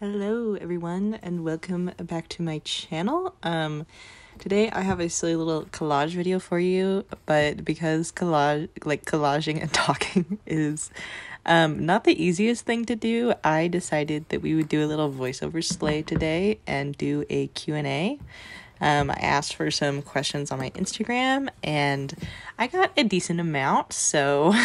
Hello everyone and welcome back to my channel. Today I have a silly little collage video for you, but because collaging and talking is not the easiest thing to do, I decided that we would do a little voiceover slay today and do a Q&A. I asked for some questions on my Instagram and I got a decent amount, so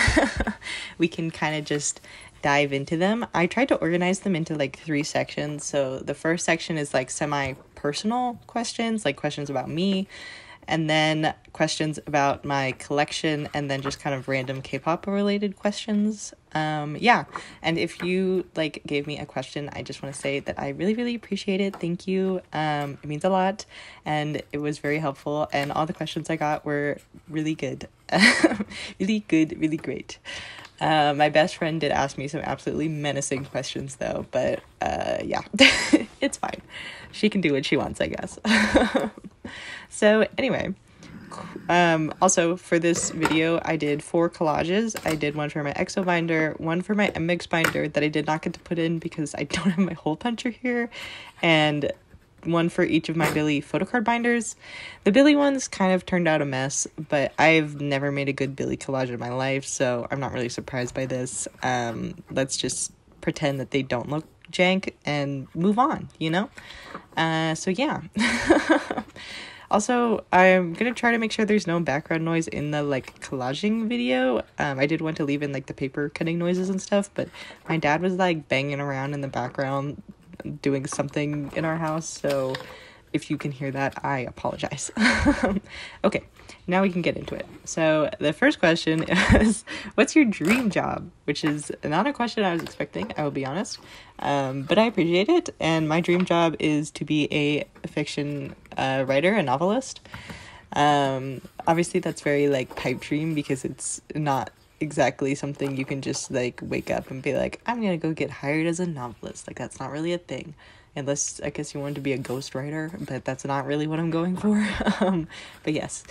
we can kind of just dive into them. I tried to organize them into like 3 sections. So the first section is like semi-personal questions, like questions about me, and then questions about my collection, and then just kind of random K-pop related questions. And if you like gave me a question, I just want to say that I really appreciate it. Thank you. It means a lot and it was very helpful, and all the questions I got were really good. really great. My best friend did ask me some absolutely menacing questions though, but it's fine. She can do what she wants, I guess. So anyway, also for this video, I did 4 collages. I did one for my EXO binder, one for my MX binder that I did not get to put in because I don't have my hole puncher here, and one for each of my Billy photocard binders. The Billy ones kind of turned out a mess, but I've never made a good Billy collage in my life, so I'm not really surprised by this. Let's just pretend that they don't look jank and move on, you know? So yeah. Also, I'm gonna try to make sure there's no background noise in the like collaging video. I did want to leave in like the paper cutting noises and stuff, but my dad was like banging around in the background doing something in our house, so if you can hear that, I apologize. Okay, now we can get into it. So the first question is, what's your dream job? Which is not a question I was expecting, I will be honest, but I appreciate it. And my dream job is to be a fiction writer, a novelist. Obviously that's very like pipe dream, because it's not exactly something you can just like wake up and be like, I'm gonna go get hired as a novelist. Like, that's not really a thing, unless I guess you want to be a ghostwriter, but that's not really what I'm going for. But yes,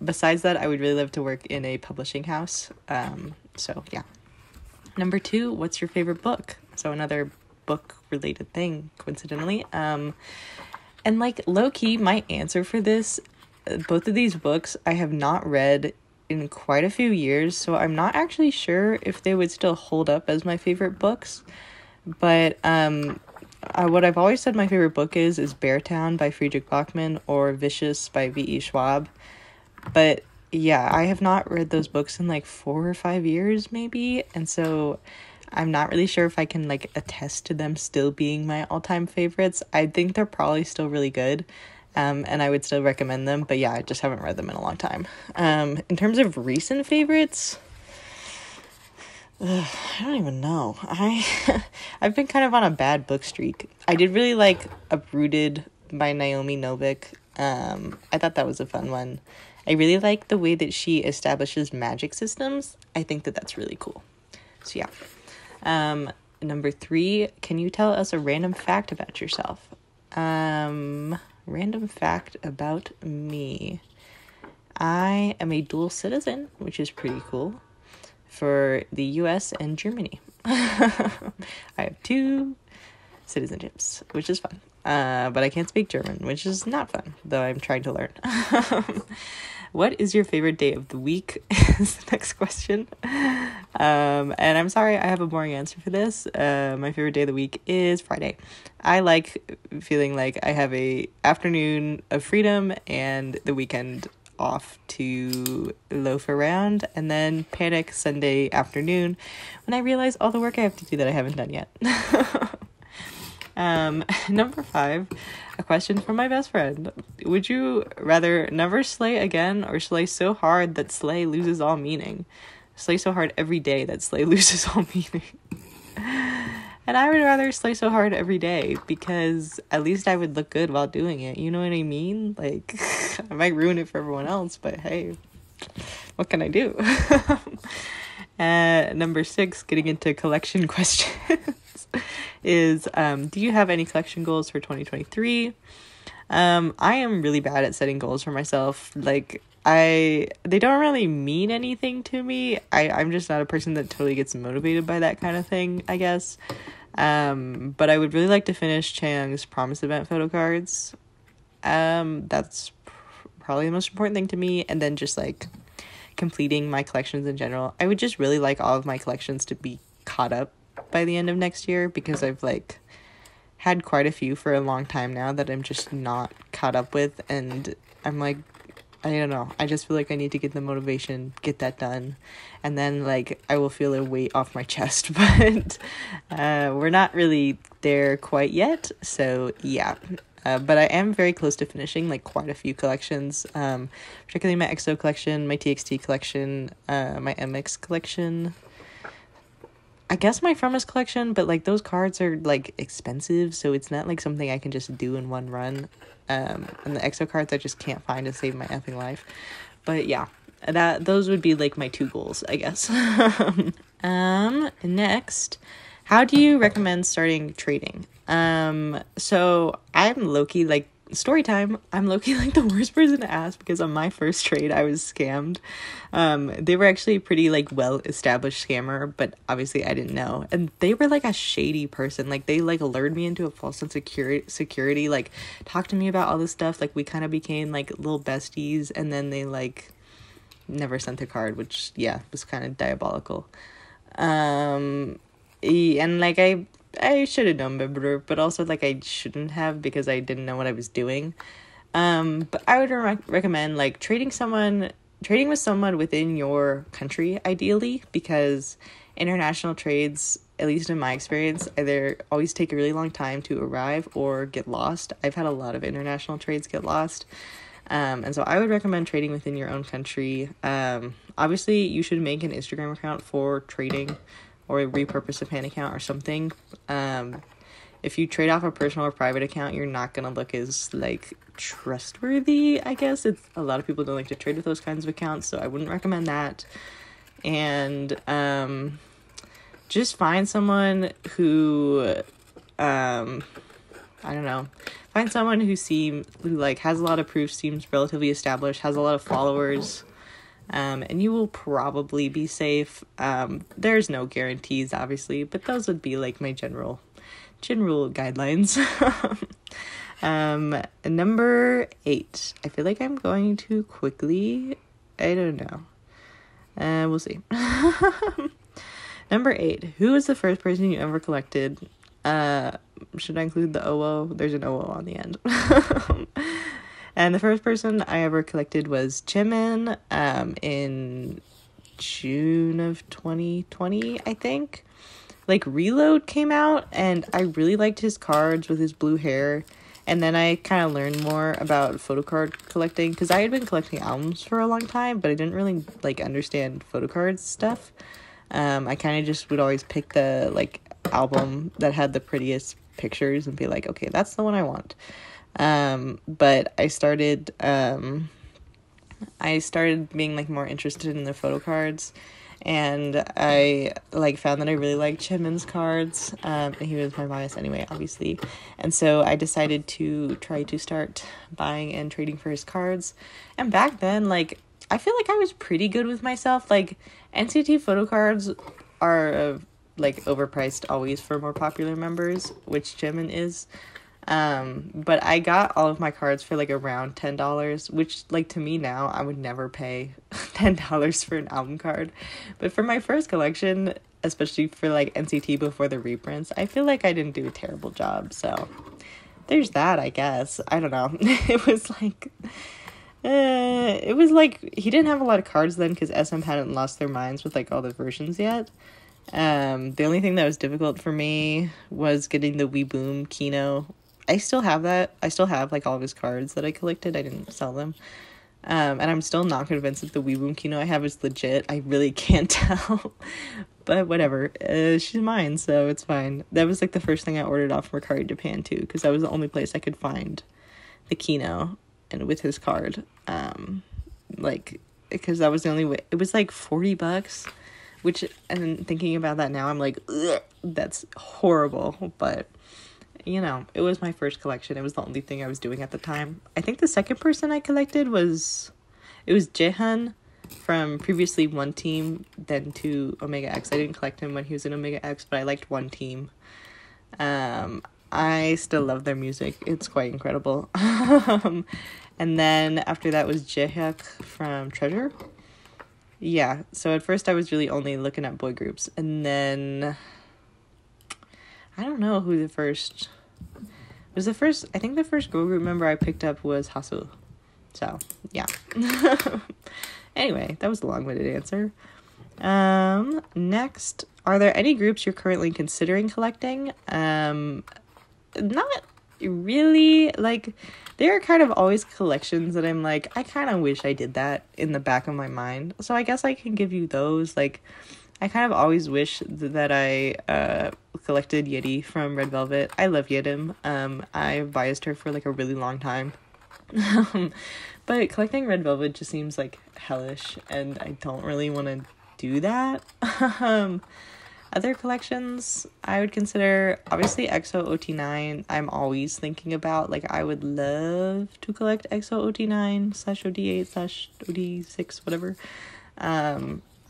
besides that, I would really love to work in a publishing house. So yeah. Number 2, what's your favorite book? So another book related thing, coincidentally. And like low-key, my answer for this, both of these books I have not read in quite a few years, so I'm not actually sure if they would still hold up as my favorite books. But what I've always said my favorite book is Beartown by Friedrich Bachmann or Vicious by V.E. Schwab. But yeah, I have not read those books in like 4 or 5 years maybe, and so I'm not really sure if I can like attest to them still being my all-time favorites. I think they're probably still really good. And I would still recommend them, but yeah, I just haven't read them in a long time. In terms of recent favorites, I don't even know. I've been kind of on a bad book streak. I did really like Uprooted by Naomi Novik. I thought that was a fun one. I really like the way that she establishes magic systems. I think that that's really cool. So yeah. Number 3, can you tell us a random fact about yourself? Random fact about me. I am a dual citizen, which is pretty cool, for the US and Germany. I have 2 citizenships, which is fun. But I can't speak German, which is not fun, though I'm trying to learn. What is your favorite day of the week is the next question. And I'm sorry I have a boring answer for this. My favorite day of the week is Friday. I like feeling like I have a afternoon of freedom and the weekend off to loaf around, and then panic Sunday afternoon when I realize all the work I have to do that I haven't done yet. Number 5, a question from my best friend. Would you rather never slay again or slay so hard that slay loses all meaning? Slay so hard every day that slay loses all meaning. And I would rather slay so hard every day, because at least I would look good while doing it. You know what I mean? Like, I might ruin it for everyone else, but hey, what can I do? Number 6, getting into collection questions, is do you have any collection goals for 2023? I am really bad at setting goals for myself. Like, they don't really mean anything to me. I'm just not a person that totally gets motivated by that kind of thing, I guess. But I would really like to finish Chang's Promise Event photo cards. That's probably the most important thing to me. And then just like completing my collections in general. I would just really like all of my collections to be caught up by the end of next year, because I've like had quite a few for a long time now that I'm just not caught up with, and I'm like, I don't know, I just feel like I need to get the motivation, get that done, and then like I will feel a weight off my chest. But we're not really there quite yet, so yeah. But I am very close to finishing like quite a few collections, particularly my XO collection, my TXT collection, my MX collection, I guess my From Us collection, but like those cards are like expensive, so it's not like something I can just do in one run. And the XO cards I just can't find to save my effing life. But yeah, those would be like my 2 goals, I guess. Next, how do you recommend starting trading? So I'm low-key like, story time, I'm low-key like the worst person to ask, because on my first trade I was scammed. They were actually a pretty like well-established scammer, but obviously I didn't know, and they were like a shady person. Like they like lured me into a false sense of security, like talked to me about all this stuff, like we kind of became like little besties, and then they like never sent a card, which yeah, was kind of diabolical. And like I should have known better, but also like I shouldn't have, because I didn't know what I was doing. But I would recommend like trading with someone within your country, ideally, because international trades, at least in my experience, either always take a really long time to arrive or get lost. I've had a lot of international trades get lost. And so I would recommend trading within your own country. Obviously you should make an Instagram account for trading, or repurpose a pan account or something. If you trade off a personal or private account, you're not gonna look as like trustworthy, I guess. A lot of people don't like to trade with those kinds of accounts, so I wouldn't recommend that. And just find someone who I don't know, find someone who like has a lot of proof, seems relatively established, has a lot of followers. And you will probably be safe. There's no guarantees, obviously, but those would be like my general guidelines. Number 8. I feel like I'm going too quickly. I don't know. We'll see. Number 8. Who was the first person you ever collected? Should I include the OO? There's an OO on the end. And the first person I ever collected was Jimin, in June of 2020, I think. Like, Reload came out, and I really liked his cards with his blue hair. And then I kind of learned more about photo card collecting, because I had been collecting albums for a long time, but I didn't really, like, understand photo cards stuff. I kind of just would always pick the, like, album that had the prettiest pictures and be like, okay, that's the one I want. But I started being like more interested in the photo cards, and I like found that I really liked Jimin's cards. And he was my bias anyway, obviously. And so I decided to try to start buying and trading for his cards. And back then, like, I feel like I was pretty good with myself. Like, NCT photo cards are like overpriced always for more popular members, which Jimin is. But I got all of my cards for like around $10, which like to me now, I would never pay $10 for an album card. But for my first collection, especially for like NCT before the reprints, I feel like I didn't do a terrible job. So there's that, I guess. I don't know. It was like he didn't have a lot of cards then, because SM hadn't lost their minds with like all the versions yet. The only thing that was difficult for me was getting the Weeboom Kino. I still have that. I still have like all of his cards that I collected. I didn't sell them. And I'm still not convinced that the Weeboom Kino I have is legit. I really can't tell. But whatever. She's mine, so it's fine. That was like the first thing I ordered off Mercari Japan too, because that was the only place I could find the Kino and with his card. Like, because that was the only way. It was like $40, which, and thinking about that now, I'm like, ugh, that's horrible. But you know, it was my first collection. It was the only thing I was doing at the time. I think the second person I collected was Jaehyun from previously One Team, then to Omega X. I didn't collect him when he was in Omega X, but I liked One Team. I still love their music. It's quite incredible. And then after that was Jaehyuk from Treasure. Yeah, so at first I was really only looking at boy groups, and then I don't know who the first was. I think the first girl group member I picked up was Hasu. So yeah. Anyway, that was a long-winded answer. Next, are there any groups you're currently considering collecting? Not really. Like, there are kind of always collections that I'm like, I kind of wish I did that in the back of my mind. So I guess I can give you those. Like, I kind of always wish that I collected Yeti from Red Velvet. I love Yedim. I biased her for like a really long time. But collecting Red Velvet just seems like hellish, and I don't really want to do that. Other collections I would consider, obviously EXO OT9. I'm always thinking about, like, I would love to collect EXO OT9 / OT8 / OT6, whatever.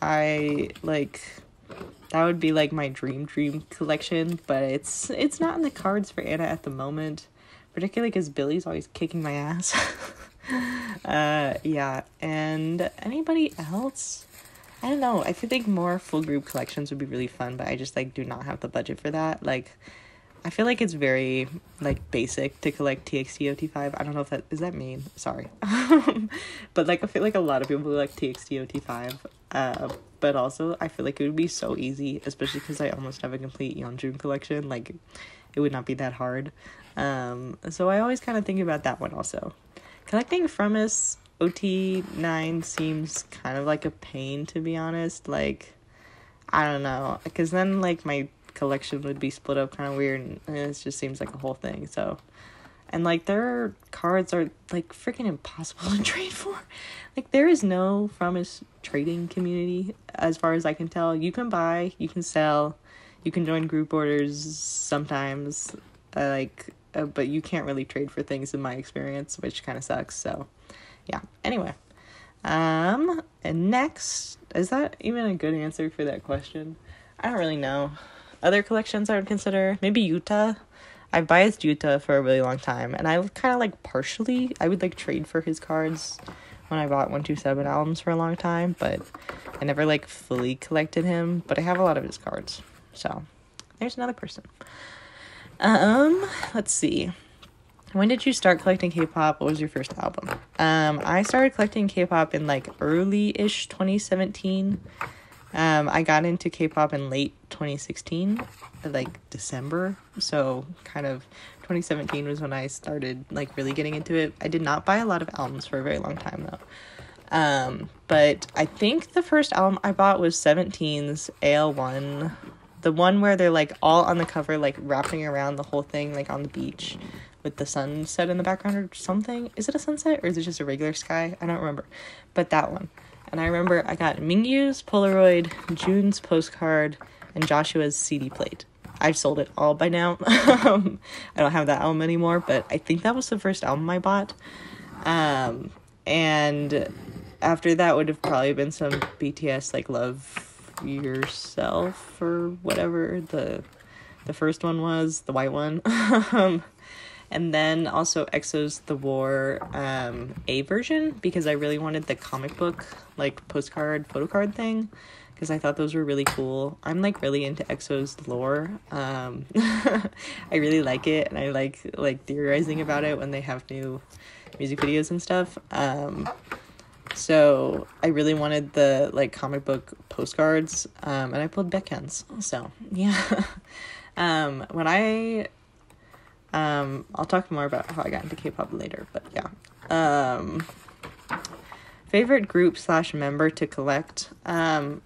I like, that would be like my dream collection, but it's not in the cards for Anna at the moment, particularly because Billy's always kicking my ass. Yeah, and anybody else? I don't know. I feel like more full group collections would be really fun, but I just, like, do not have the budget for that. Like, I feel like it's very, like, basic to collect TXT OT5. I don't know if that, is that mean? Sorry. But, like, I feel like a lot of people collect TXT OT5. But also, I feel like it would be so easy, especially because I almost have a complete Yeonjun collection. Like, it would not be that hard. So I always kind of think about that one also. Collecting Frumus OT9 seems kind of like a pain, to be honest. Like, I don't know, because then, like, my collection would be split up kind of weird, and it just seems like a whole thing. So, and, like, their cards are, like, freaking impossible to trade for. Like, there is no Frumus trading community, as far as I can tell. You can buy, you can sell, you can join group orders sometimes, but you can't really trade for things in my experience, which kind of sucks. So yeah, anyway, and next, is that even a good answer for that question? I don't really know. Other collections I would consider, maybe Yuta. I've biased Yuta for a really long time, and I kind of, like, partially, I would, like, trade for his cards when I bought 127 albums for a long time, but I never, like, fully collected him, but I have a lot of his cards. So there's another person. Let's see. When did you start collecting K-pop? What was your first album? I started collecting K-pop in, like, early-ish 2017. I got into K-pop in late 2016, like December. So kind of 2017 was when I started, like, really getting into it. I did not buy a lot of albums for a very long time, though. But I think the first album I bought was 17's AL1. The one where they're, like, all on the cover, like, wrapping around the whole thing, like, on the beach with the sunset in the background or something. Is it a sunset or is it just a regular sky? I don't remember. But that one. And I remember I got Mingyu's Polaroid, June's postcard, and Joshua's CD plate. I've sold it all by now. I don't have that album anymore, but I think that was the first album I bought. And after that would have probably been some BTS, like, Love Yourself or whatever the first one was, the white one. And then also EXO's The War A version, because I really wanted the comic book, like, postcard, photo card thing, because I thought those were really cool. I'm, like, really into EXO's lore. I really like it, and I like theorizing about it when they have new music videos and stuff. So I really wanted the, like, comic book postcards, and I pulled Baekhyun's. So yeah. I'll talk more about how I got into K-pop later, but yeah. Favorite group / member to collect. I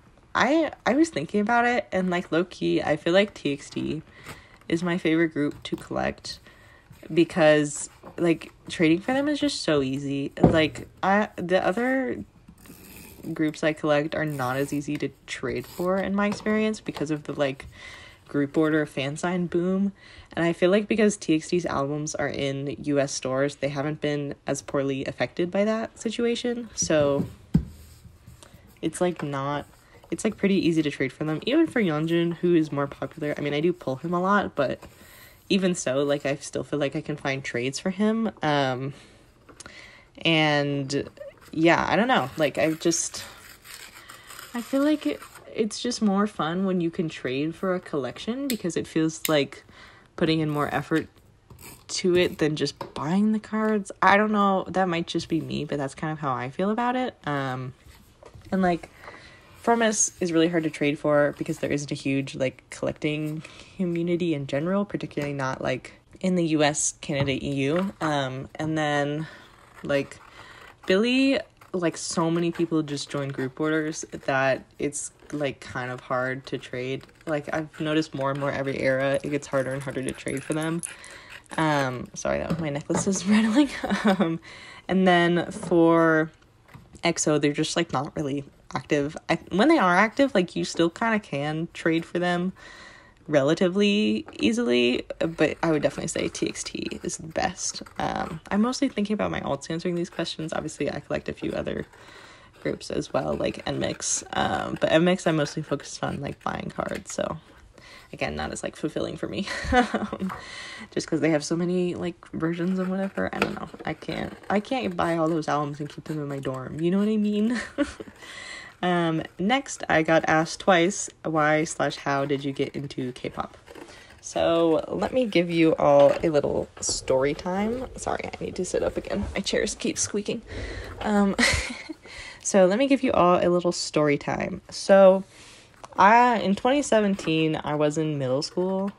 was thinking about it, and, like, low-key, I feel like TXT is my favorite group to collect, because, like, trading for them is just so easy. Like, the other groups I collect are not as easy to trade for, in my experience, because of the, like, group order fan sign boom. And I feel like because TXT's albums are in US stores, they haven't been as poorly affected by that situation. So it's, like, it's like pretty easy to trade for them, even for Yeonjun, who is more popular. I mean, I do pull him a lot, but even so, like, I still feel like I can find trades for him. And yeah, I don't know, like, I feel like it's just more fun when you can trade for a collection, because it feels like putting in more effort to it than just buying the cards. I don't know, that might just be me, but that's kind of how I feel about it. And like, Promise is really hard to trade for because there isn't a huge like collecting community in general, particularly not like in the US, Canada, EU. And then like Billy, like so many people just join group orders that it's like kind of hard to trade. Like I've noticed more and more every era it gets harder and harder to trade for them. Sorry, that was my necklace is rattling. And then for EXO, they're just like not really active. When they are active, like you still kind of can trade for them relatively easily, but I would definitely say TXT is the best. I'm mostly thinking about my alts answering these questions. Obviously I collect a few other groups as well, like NMIX, but NMIX I'm mostly focused on like buying cards, so again, not as like fulfilling for me. Just because they have so many like versions and whatever. I don't know, I can't buy all those albums and keep them in my dorm, you know what I mean? Next, I got asked twice, why/how did you get into K-pop? So let me give you all a little story time. Sorry, I need to sit up again. My chairs keep squeaking. So let me give you all a little story time. So in 2017, I was in middle school,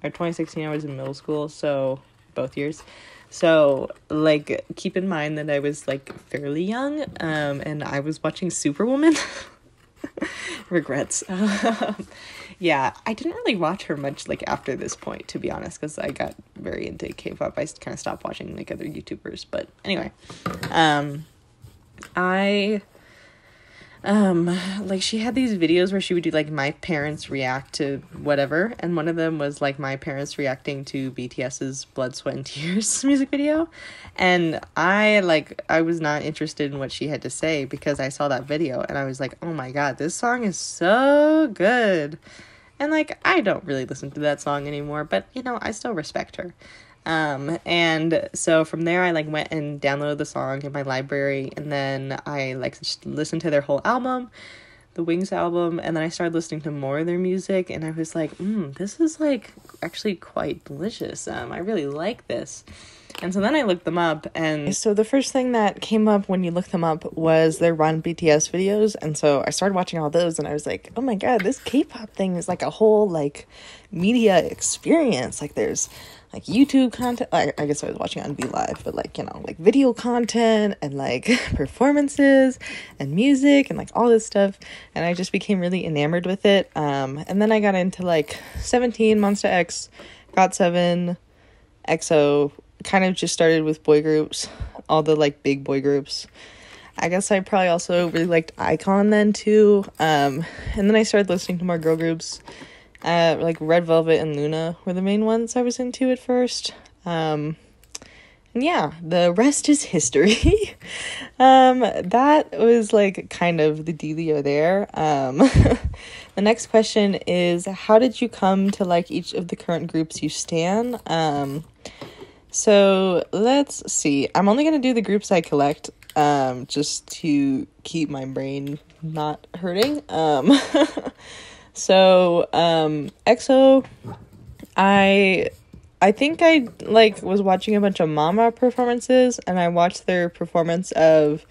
or 2016, I was in middle school, so both years. So, like, keep in mind that I was, like, fairly young, and I was watching Superwoman. Regrets. Yeah, I didn't really watch her much, like, after this point, to be honest, because I got very into K-pop. I kind of stopped watching, like, other YouTubers, but anyway. Like, she had these videos where she would do, like, my parents react to whatever, and one of them was, like, my parents reacting to BTS's Blood, Sweat, and Tears music video, and I was not interested in what she had to say, because I saw that video, and I was like, oh my god, this song is so good, and, like, I don't really listen to that song anymore, but, you know, I still respect her. And so from there I like went and downloaded the song in my library, and then I like just listened to their whole album, the Wings album, and then I started listening to more of their music, and I was like, this is like actually quite delicious. I really like this. And so then I looked them up, and so the first thing that came up when you look them up was their Run BTS videos, and so I started watching all those, and I was like, oh my god, this K-pop thing is like a whole like media experience. Like there's like YouTube content, I guess I was watching on VLive, but like, you know, like video content and like performances and music and like all this stuff, and I just became really enamored with it. And then I got into like 17, Monsta X, GOT7, EXO, kind of just started with boy groups, all the like big boy groups. I guess I probably also really liked iKON then too, and then I started listening to more girl groups. Like Red Velvet and Luna were the main ones I was into at first. And yeah, the rest is history. That was like kind of the dealio there. The next question is, how did you come to like each of the current groups you stan? So let's see. I'm only going to do the groups I collect, just to keep my brain not hurting. So, EXO, I think I, like, was watching a bunch of Mama performances, and I watched their performance of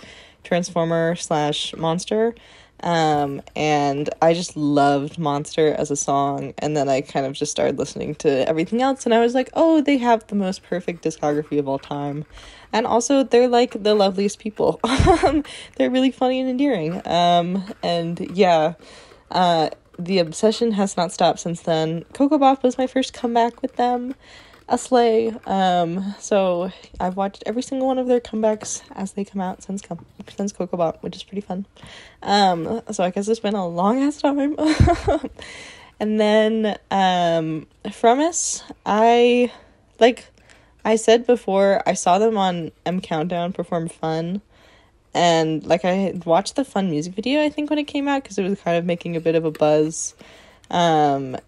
Transformer/Monster, and I just loved Monster as a song, and then I kind of just started listening to everything else, and I was like, oh, they have the most perfect discography of all time, and also, they're, like, the loveliest people. They're really funny and endearing, and, yeah, the obsession has not stopped since then. Coco Bop was my first comeback with them. A slay. So I've watched every single one of their comebacks as they come out since Coco Bop, which is pretty fun. So I guess it's been a long ass time. And then from us, I said before, I saw them on M Countdown perform Fun, And like I had watched the Fun music video, I think, when it came out, because it was kind of making a bit of a buzz. And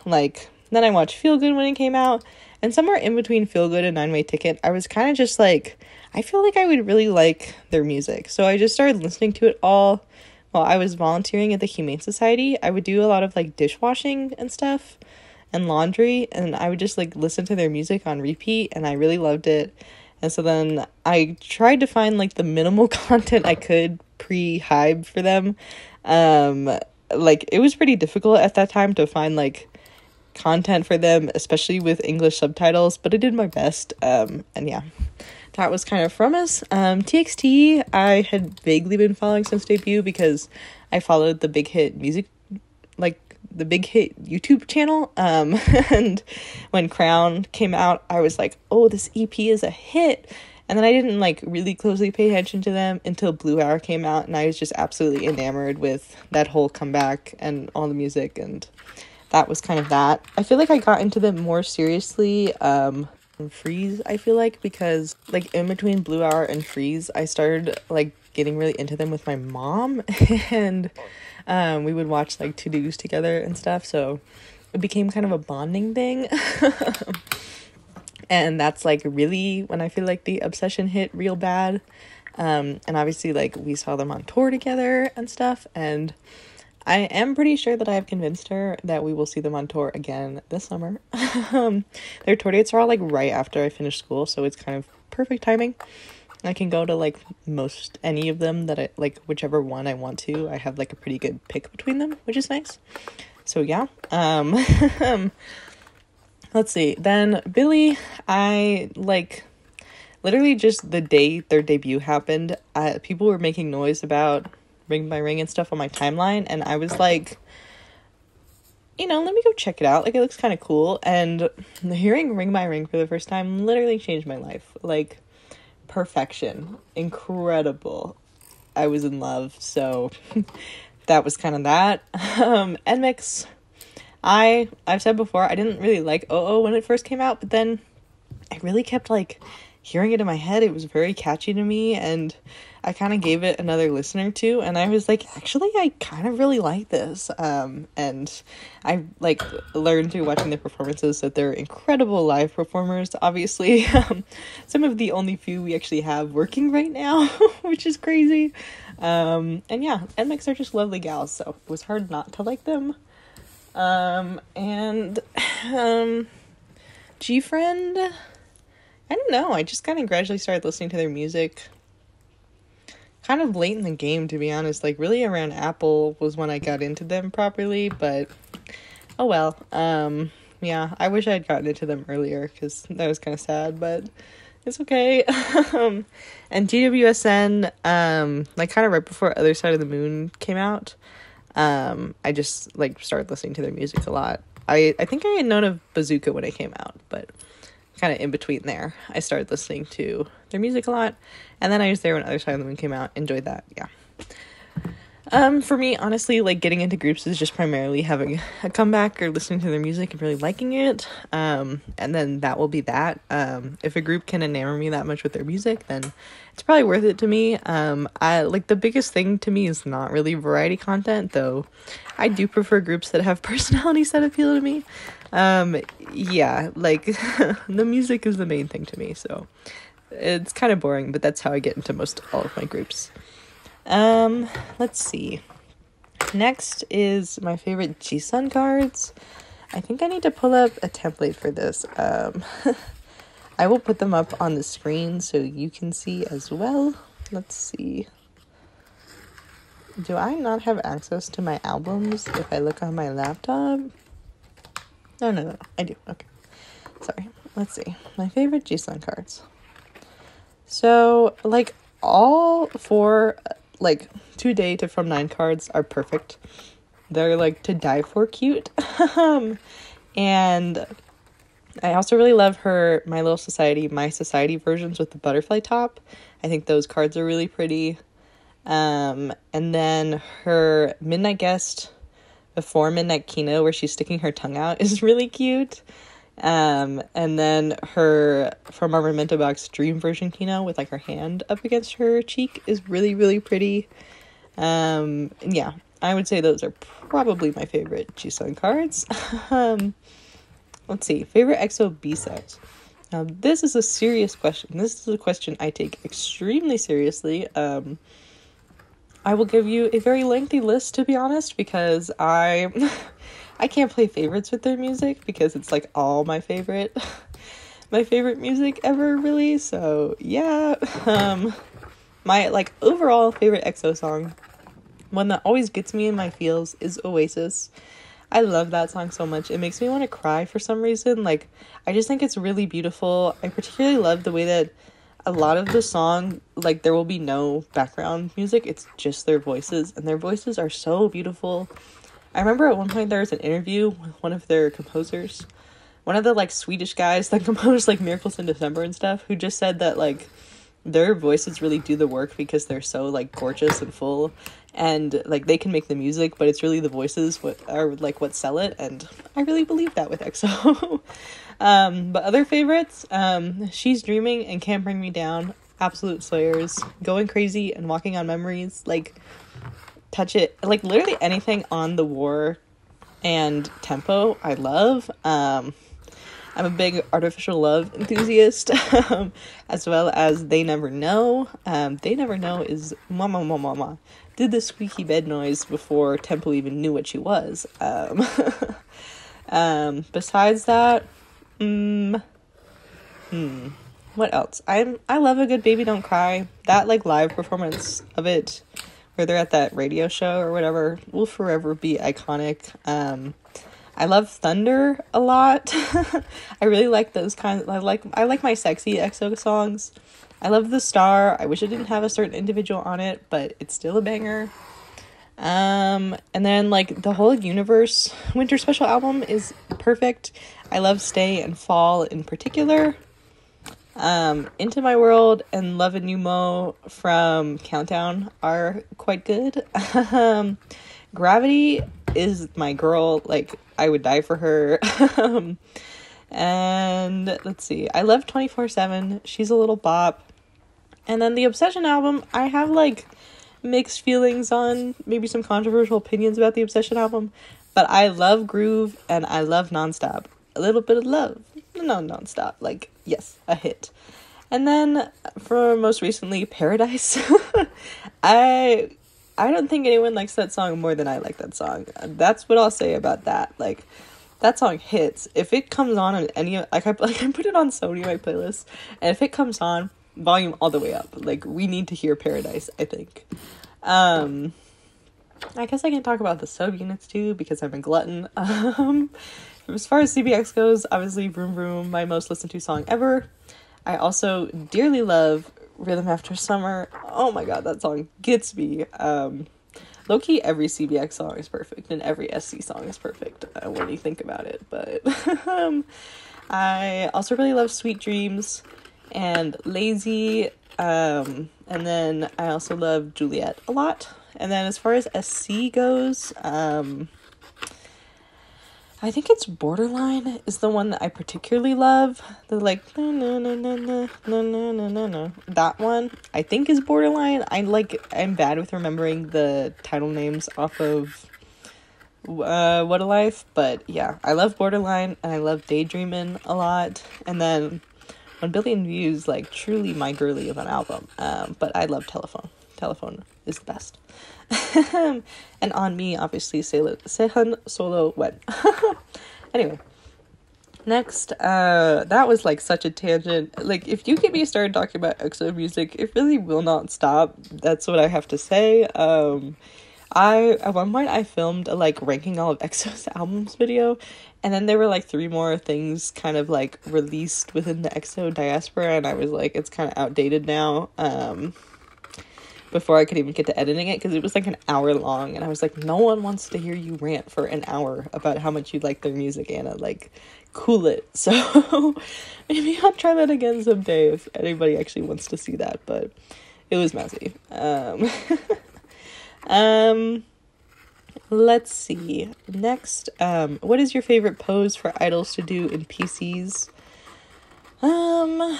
like then I watched Feel Good when it came out, and somewhere in between Feel Good and 9-Way Ticket, I was kind of just like, I feel like I would really like their music. So I just started listening to it all while I was volunteering at the Humane Society. I would do a lot of like dishwashing and stuff and laundry, and I would just like listen to their music on repeat, and I really loved it. And so then I tried to find like the minimal content I could pre-hype for them. Like it was pretty difficult at that time to find like content for them, especially with English subtitles, but I did my best. And yeah, that was kind of from us. TXT, I had vaguely been following since debut because I followed the Big Hit music, like the Big Hit YouTube channel. And when Crown came out, I was like, oh, this EP is a hit. And then I didn't like really closely pay attention to them until Blue Hour came out, and I was just absolutely enamored with that whole comeback and all the music, and that was kind of that. I feel like I got into them more seriously Freeze, I feel like, because like in between Blue Hour and Freeze, I started like getting really into them with my mom, and we would watch like to-dos together and stuff, so it became kind of a bonding thing. And that's like really when I feel like the obsession hit real bad. And obviously like we saw them on tour together and stuff, and I am pretty sure that I have convinced her that we will see them on tour again this summer. Their tour dates are all like right after I finish school, so it's kind of perfect timing. I can go to like most any of them that I like, whichever one I want to. I have like a pretty good pick between them, which is nice. So yeah. Let's see. Then Billy, I like literally just the day their debut happened, people were making noise about Ring by Ring and stuff on my timeline, and I was like, you know, let me go check it out. Like, it looks kind of cool. And hearing Ring by Ring for the first time literally changed my life. Like, perfection. Incredible. I was in love. So that was kind of that. NMIX, I've said before, I didn't really like Oh when it first came out, but then I really kept like hearing it in my head. It was very catchy to me, and I kind of gave it another listen or two, and I was like, actually, I kind of really like this. And I like learned through watching the performances that they're incredible live performers, obviously. Some of the only few we actually have working right now, which is crazy. And yeah, NMIX are just lovely gals, so it was hard not to like them. And G-Friend, I don't know, I just kind of gradually started listening to their music kind of late in the game, to be honest. Like, really around Apple was when I got into them properly, but oh well. Yeah, I wish I had gotten into them earlier, because that was kind of sad, but it's okay. And GWSN, like kind of right before Other Side of the Moon came out, I just like started listening to their music a lot. I think I had known of Bazooka when it came out, but kind of in between there, I started listening to their music a lot, and then I was there when Other Side of the Moon came out. Enjoyed that, yeah. For me, honestly, like, getting into groups is just primarily having a comeback or listening to their music and really liking it, and then that will be that. If a group can enamor me that much with their music, then it's probably worth it to me. I like, the biggest thing to me is not really variety content, though I do prefer groups that have personalities that appeal to me. Yeah, like, the music is the main thing to me, so it's kind of boring, but that's how I get into most all of my groups. Let's see. Next is my favorite G-Sun cards. I think I need to pull up a template for this. I will put them up on the screen so you can see as well. Let's see. Do I not have access to my albums if I look on my laptop? No, I do. Okay. Sorry. Let's see. My favorite G-Sun cards. So, like, all four, like, Today to From 9 cards are perfect. They're, like, to die for cute. And I also really love her My Little Society, My Society versions with the butterfly top. I think those cards are really pretty. And then her Midnight Guest before Midnight Kino, where she's sticking her tongue out, is really cute. And then her From Our Memento Box Dream version Kino with like her hand up against her cheek is really, really pretty. And yeah, I would say those are probably my favorite Jisung cards. Let's see, favorite EXO B-sets. Now, this is a serious question. This is a question I take extremely seriously. I will give you a very lengthy list, to be honest, because I can't play favorites with their music because it's like all my favorite music ever, really. So yeah, my like overall favorite EXO song, one that always gets me in my feels, is Oasis. I love that song so much. It makes me want to cry for some reason. Like, I just think it's really beautiful. I particularly love the way that a lot of the song, like, there will be no background music. It's just their voices, and their voices are so beautiful. I remember at one point there was an interview with one of their composers, one of the, like, Swedish guys that composed, like, Miracles in December and stuff, who just said that, like, their voices really do the work because they're so, like, gorgeous and full. And, like, they can make the music, but it's really the voices what sell it, and I really believe that with EXO. But other favorites, She's Dreaming and Can't Bring Me Down, absolute slayers. Going Crazy and Walking on Memories, like, Touch It, like, literally anything on the War and Tempo, I love. I'm a big Artificial Love enthusiast, as well as They Never Know. They Never Know is Mama Mama Mama. Did the squeaky bed noise before Temple even knew what she was. Besides that, what else? I love a good Baby Don't Cry. That, like, live performance of it, where they're at that radio show or whatever, will forever be iconic. I love Thunder a lot. I really like those kinds. I like my sexy EXO songs. I love The Star. I wish it didn't have a certain individual on it, but it's still a banger. And then, like, the whole Universe Winter Special album is perfect. I love Stay and Fall in particular. Into My World and Love and New Mo from Countdown are quite good. Gravity is my girl. Like, I would die for her. And let's see, I love 24/7. She's a little bop. And then the Obsession album, I have, like, mixed feelings on, maybe some controversial opinions about the Obsession album, but I love Groove and I love Nonstop. A little bit of love, no, Nonstop, like, yes, a hit. And then for most recently, Paradise. I don't think anyone likes that song more than I like that song. That's what I'll say about that. Like, that song hits. If it comes on any, like, I put it on so many of my playlists, and if it comes on, volume all the way up. Like, we need to hear Paradise, I think. I guess I can talk about the subunits too, because I'm a glutton. As far as CBX goes, obviously Vroom Vroom, my most listened to song ever. I also dearly love Rhythm After Summer. Oh my god, that song gets me. Low-key, every CBX song is perfect, and every SC song is perfect when you think about it. But I also really love Sweet Dreams and Lazy, and then I also love Juliet a lot. And then as far as SC goes, I think it's Borderline is the one that I particularly love. The, like, no, no, no, no, no, no, no, no, no, no. That one, I think, is Borderline. I'm bad with remembering the title names off of What a Life, but yeah, I love Borderline, and I love Daydreamin' a lot. And then 1 Billion Views, like, truly my girly of an album. But I love Telephone. Telephone is the best. And On Me, obviously, Sehun Solo Wen. Anyway, next, that was, like, such a tangent. Like, if you get me started talking about EXO music, it really will not stop. That's what I have to say. At one point, I filmed a, like, ranking all of EXO's albums video, and then there were, like, 3 more things kind of, like, released within the EXO diaspora, and I was like, it's kind of outdated now, before I could even get to editing it, because it was, like, an hour long, and I was like, no one wants to hear you rant for an hour about how much you like their music, Anna. Like, cool it. So, maybe I'll try that again someday if anybody actually wants to see that, but it was messy. Let's see. Next, what is your favorite pose for idols to do in PCs? I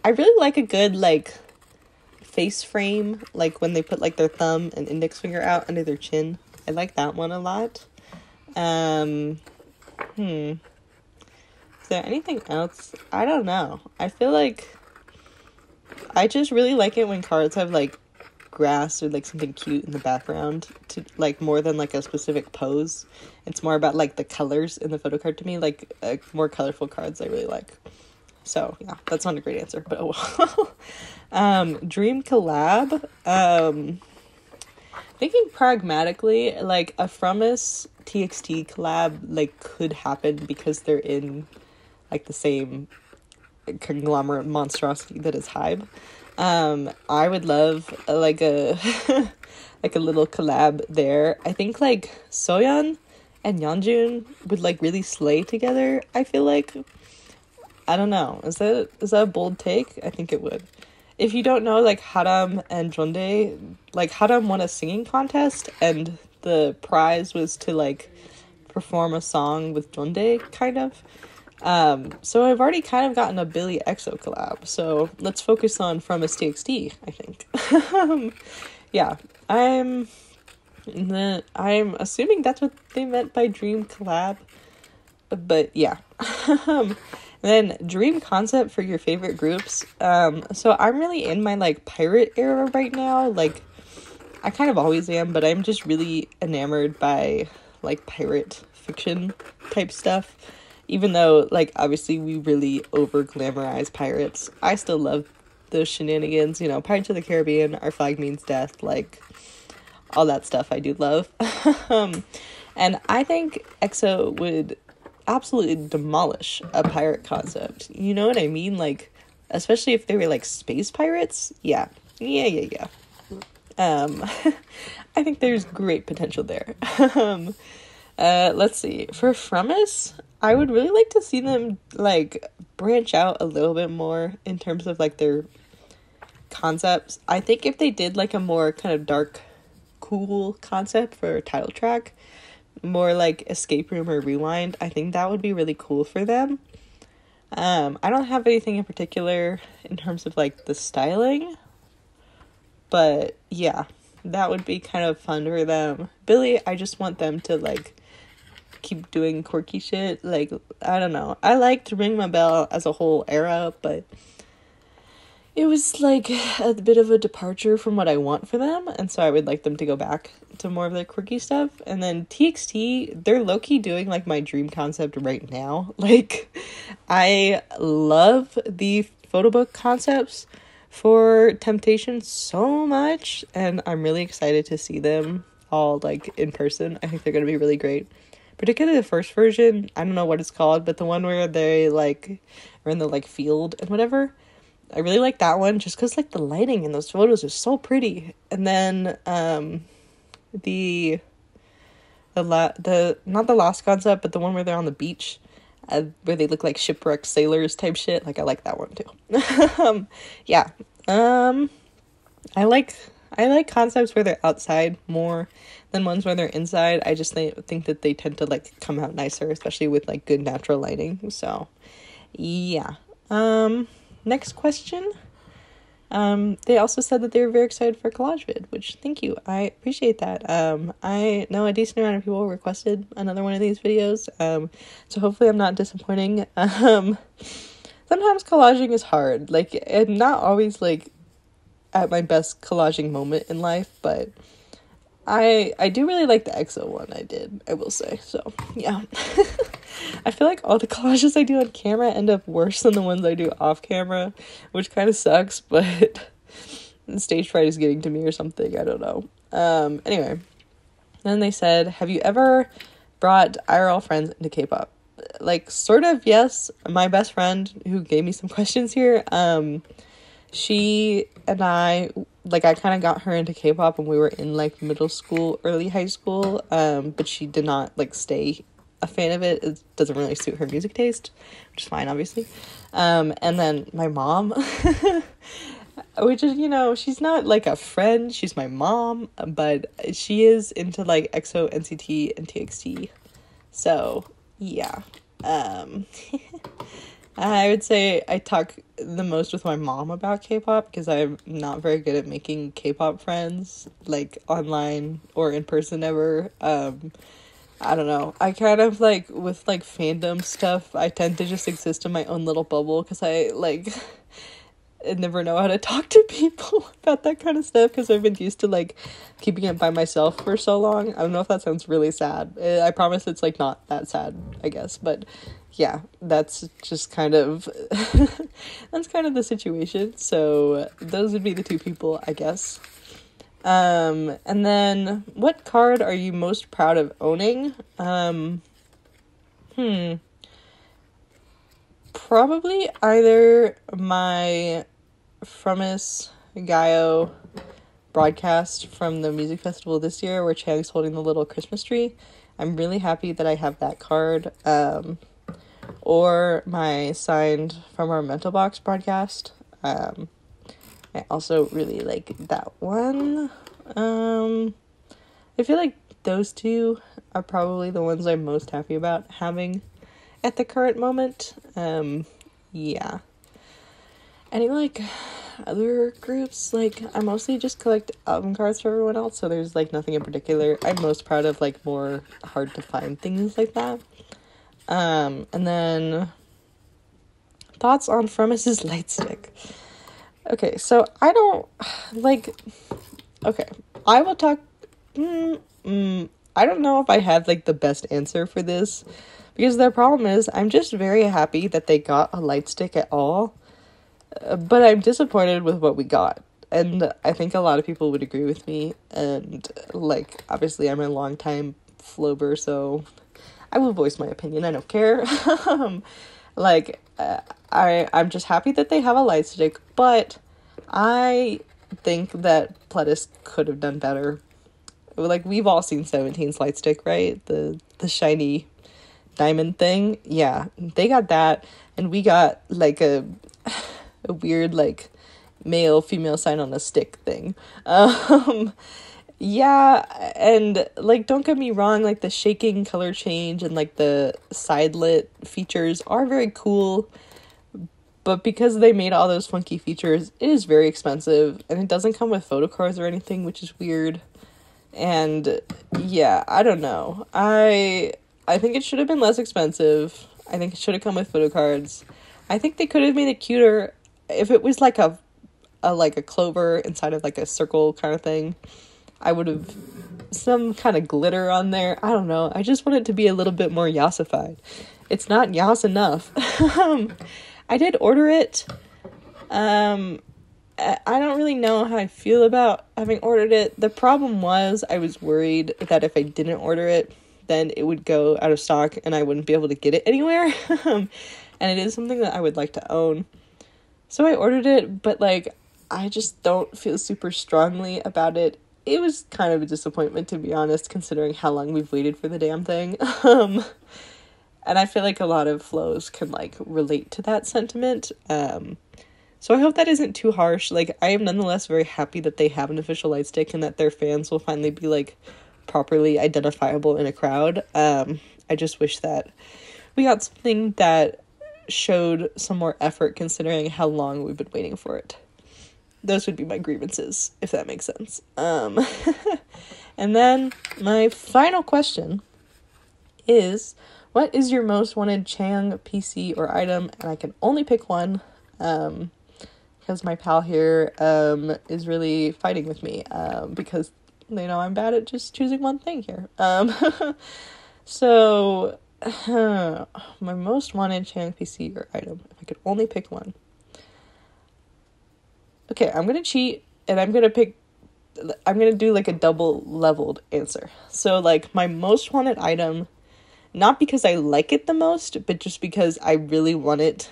really like a good, like, face frame, like when they put, like, their thumb and index finger out under their chin. I like that one a lot. Is there anything else? I don't know. I feel like I just really like it when cards have, like, grass or, like, something cute in the background, to, like, more than, like, a specific pose. It's more about, like, the colors in the photo card to me. Like, more colorful cards I really like. So, yeah, that's not a great answer, but oh well. Dream collab. Thinking pragmatically, like, a Frumus TXT collab, like, could happen because they're in, like, the same conglomerate monstrosity that is Hybe. I would love, like, a like a little collab there. I think, like, Soyeon and Yeonjun would, like, really slay together, I feel like. I don't know. Is that a bold take? I think it would. If you don't know, like, Haram and Jeondae, like, Haram won a singing contest, and the prize was to, like, perform a song with Jeondae, kind of. So I've already kind of gotten a Billy EXO collab, so let's focus on From a TXT, I think. Yeah, I'm assuming that's what they meant by dream collab, but yeah. Then dream concept for your favorite groups. So I'm really in my, like, pirate era right now. Like, I kind of always am, but I'm just really enamored by, like, pirate fiction type stuff. Even though, like, obviously we really over glamorize pirates, I still love those shenanigans. You know, Pirates of the Caribbean, Our Flag Means Death, like, all that stuff I do love. And I think EXO would absolutely demolish a pirate concept. You know what I mean? Like, especially if they were, like, space pirates. Yeah. I think there's great potential there. Let's see. For Frumus, I would really like to see them, like, branch out a little bit more in terms of, like, their concepts. I think if they did, like, a more kind of dark, cool concept for a title track, more like Escape Room or Rewind, I think that would be really cool for them. I don't have anything in particular in terms of, like, the styling, but yeah, that would be kind of fun for them. Billy, I just want them to, like, keep doing quirky shit. Like, I don't know. I liked Ring My Bell as a whole era, but it was, like, a bit of a departure from what I want for them, and so I would like them to go back to more of their quirky stuff. And then TXT, they're low-key doing, like, my dream concept right now. Like, I love the photo book concepts for Temptation so much, and I'm really excited to see them all, like, in person. I think they're gonna be really great. Particularly the first version, I don't know what it's called, but the one where they, like, are in the, like, field and whatever. I really like that one just because, like, the lighting in those photos is so pretty. And then the not the Lost concept, but the one where they're on the beach, where they look like shipwrecked sailors type shit. Like, I like that one too. Yeah. I like concepts where they're outside more than ones where they're inside. I just think that they tend to, like, come out nicer, especially with, like, good natural lighting. So yeah. Next question. They also said that they were very excited for collage vid, which, thank you. I appreciate that. I know a decent amount of people requested another one of these videos. So hopefully I'm not disappointing. Sometimes collaging is hard. Like, I'm not always, like, at my best collaging moment in life, but I do really like the EXO one I did, I will say. So, yeah. I feel like all the collages I do on camera end up worse than the ones I do off camera, which kind of sucks, but stage fright is getting to me or something. I don't know. Anyway. Then they said, have you ever brought IRL friends into K-pop? Like, sort of, yes. My best friend who gave me some questions here, she and I kind of got her into K-pop when we were in, like, middle school, early high school, but she did not, like, stay a fan of it. It doesn't really suit her music taste, which is fine, obviously. And then my mom, which is, she's not like a friend, she's my mom, but she is into like EXO, NCT, and TXT. So, yeah. I would say I talk the most with my mom about K-pop because I'm not very good at making K-pop friends, like online or in person ever. I don't know. I kind of like, with like fandom stuff, I tend to just exist in my own little bubble because I like never know how to talk to people about that kind of stuff because I've been used to like keeping it by myself for so long. I don't know if that sounds really sad. I promise it's like not that sad, I guess, but yeah, that's just kind of that's kind of the situation. So those would be the two people, I guess. And then what card are you most proud of owning? Probably either my Frumis Gaio broadcast from the music festival this year where Chang's holding the little Christmas tree. I'm really happy that I have that card. Or my signed from our Mental Box broadcast. I also really like that one. I feel like those two are probably the ones I'm most happy about having at the current moment. Yeah. Any like other groups, like I mostly just collect album cards for everyone else, so there's like nothing in particular. I'm most proud of like more hard to find things like that. And then thoughts on Frumis's light stick. Okay, so I don't like, okay, I will talk, I don't know if I have like the best answer for this, because the problem is I'm just very happy that they got a light stick at all, but I'm disappointed with what we got, and I think a lot of people would agree with me, and like, obviously I'm a long time Flober, so I will voice my opinion, I don't care. I'm just happy that they have a light stick, but I think that Pledis could have done better. Like, we've all seen 17's light stick, right? The shiny diamond thing. Yeah, they got that, and we got, like, a weird, like, male-female sign on a stick thing. Yeah, and, like, don't get me wrong, like, the shaking color change and, like, the side lit features are very cool, but because they made all those funky features, it is very expensive, and it doesn't come with photo cards or anything, which is weird, and, yeah, I don't know. I think it should have been less expensive. I think it should have come with photo cards. I think they could have made it cuter if it was, like, a clover inside of, like, a circle kind of thing. I would have some kind of glitter on there. I don't know. I just want it to be a little bit more Yassified. It's not Yass enough. I did order it. I don't really know how I feel about having ordered it. The problem was I was worried that if I didn't order it, then it would go out of stock and I wouldn't be able to get it anywhere. And it is something that I would like to own. So I ordered it, but like, I just don't feel super strongly about it. It was kind of a disappointment, to be honest, considering how long we've waited for the damn thing. And I feel like a lot of flows can, like, relate to that sentiment. So I hope that isn't too harsh. Like, I am nonetheless very happy that they have an official light stick and that their fans will finally be, like, properly identifiable in a crowd. I just wish that we got something that showed some more effort considering how long we've been waiting for it. Those would be my grievances, if that makes sense. And then my final question is, what is your most wanted Chang PC or item? And I can only pick one, because my pal here is really fighting with me, because they know I'm bad at just choosing one thing here. So my most wanted Chang PC or item, if I could only pick one. Okay, I'm gonna cheat, and I'm gonna do, like, a double-leveled answer. So, like, my most wanted item, not because I like it the most, but just because I really want it,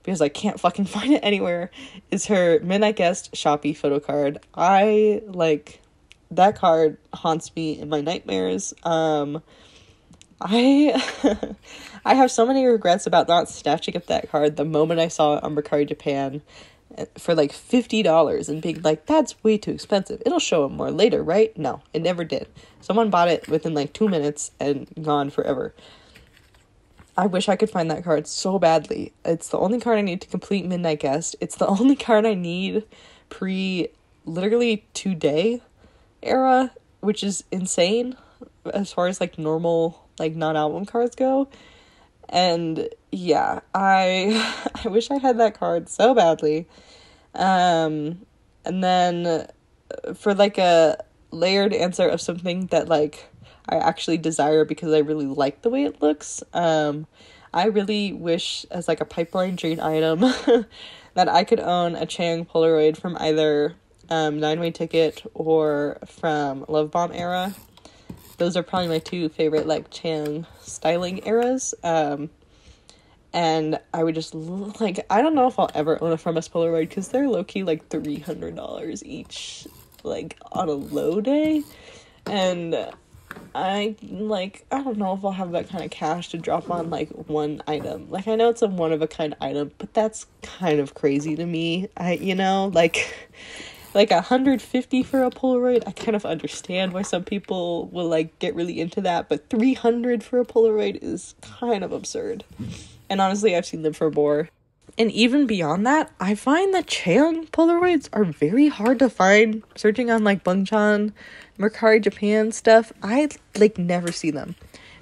because I can't fucking find it anywhere, is her Midnight Guest Shopee photo card. That card haunts me in my nightmares. I I have so many regrets about not snatching up that card the moment I saw it on Mercari Japan. for like $50 and being like, that's way too expensive. It'll show up more later, right? No, it never did. Someone bought it within like 2 minutes and gone forever. I wish I could find that card so badly. It's the only card I need to complete Midnight Guest. It's the only card I need literally today era, which is insane as far as like normal, like non-album cards go. And yeah, I wish I had that card so badly. And then for like a layered answer of something that like I actually desire because I really like the way it looks, I really wish as like a pipeline dream item that I could own a Chang Polaroid from either 9-Way Ticket or from Love Bomb era. Those are probably my two favorite like Chang styling eras. And I would just like, I don't know if I'll ever own a From Us Polaroid because they're low-key like $300 each, like on a low day. And I don't know if I'll have that kind of cash to drop on like one item. Like, I know it's a one-of-a-kind item, but that's kind of crazy to me. Like $150 for a Polaroid, I kind of understand why some people will like get really into that, but $300 for a Polaroid is kind of absurd. And honestly, I've seen them for more. And even beyond that, I find that Chang Polaroids are very hard to find. Searching on like Bungchan, Mercari Japan stuff, I like never see them.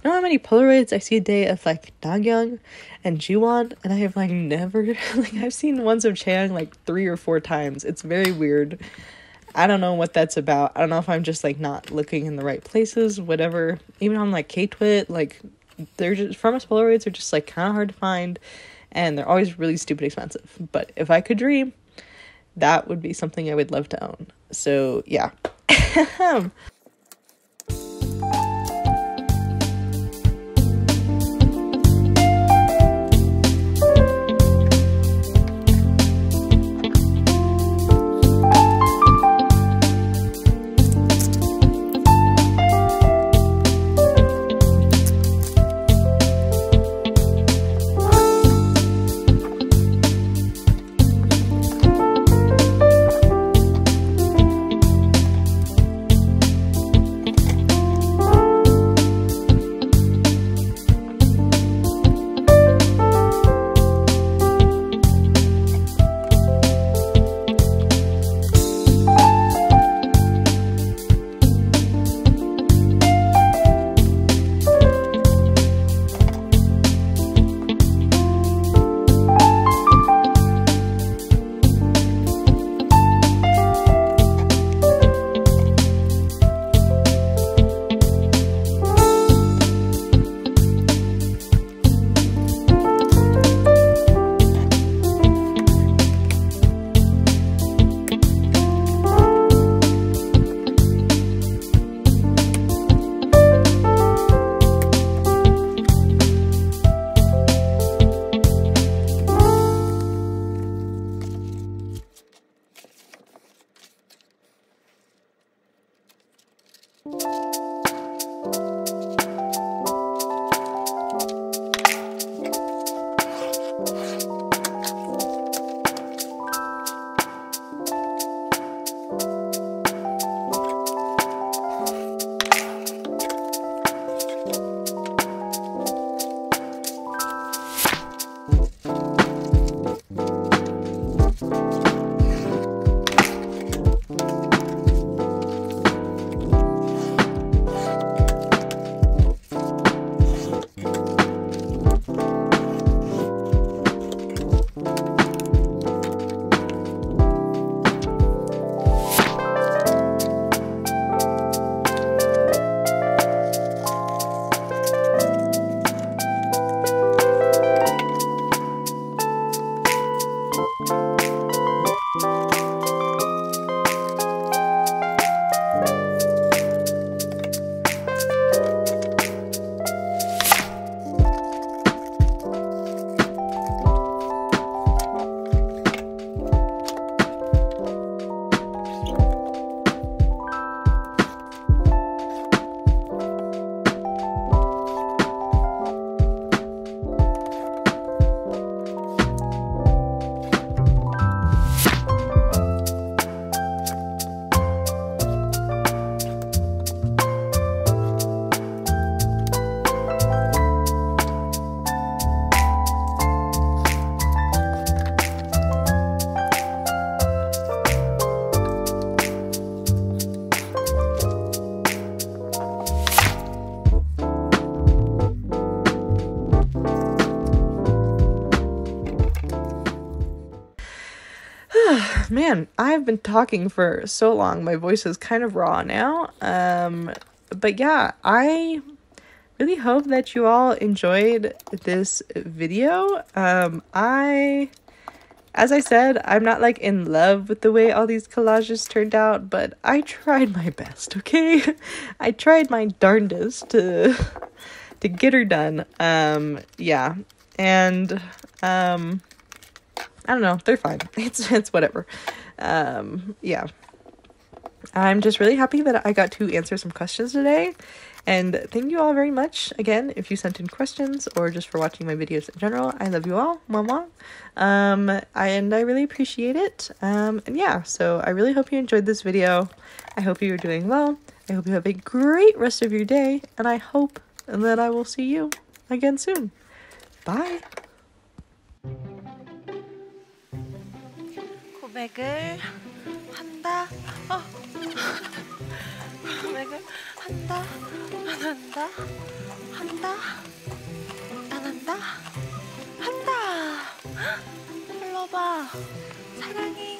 You know how many Polaroids I see a day of like Nagyang and Jiwon, and I have like never, like I've seen ones of Chang like 3 or 4 times. It's very weird. I don't know what that's about. I don't know if I'm just like not looking in the right places, whatever. Even on like K-Twit, like they're just, From Us Polaroids are just like kind of hard to find, and they're always really stupid expensive. But if I could dream, that would be something I would love to own. So yeah. man, I've been talking for so long. My voice is kind of raw now. But yeah, I really hope that you all enjoyed this video. As I said, I'm not like in love with the way all these collages turned out, but I tried my best, okay? I tried my darndest to get her done. Yeah. And I don't know, they're fine. It's whatever. Yeah. I'm just really happy that I got to answer some questions today. And thank you all very much again if you sent in questions or just for watching my videos in general. I love you all. Mwah, mwah. And I really appreciate it. And yeah, so I really hope you enjoyed this video. I hope you're doing well. I hope you have a great rest of your day. And I hope that I will see you again soon. Bye. 고백을 한다. 고백을 한다. 안 한다. 한다. 안 한다. 한다. 불러봐. 사랑해.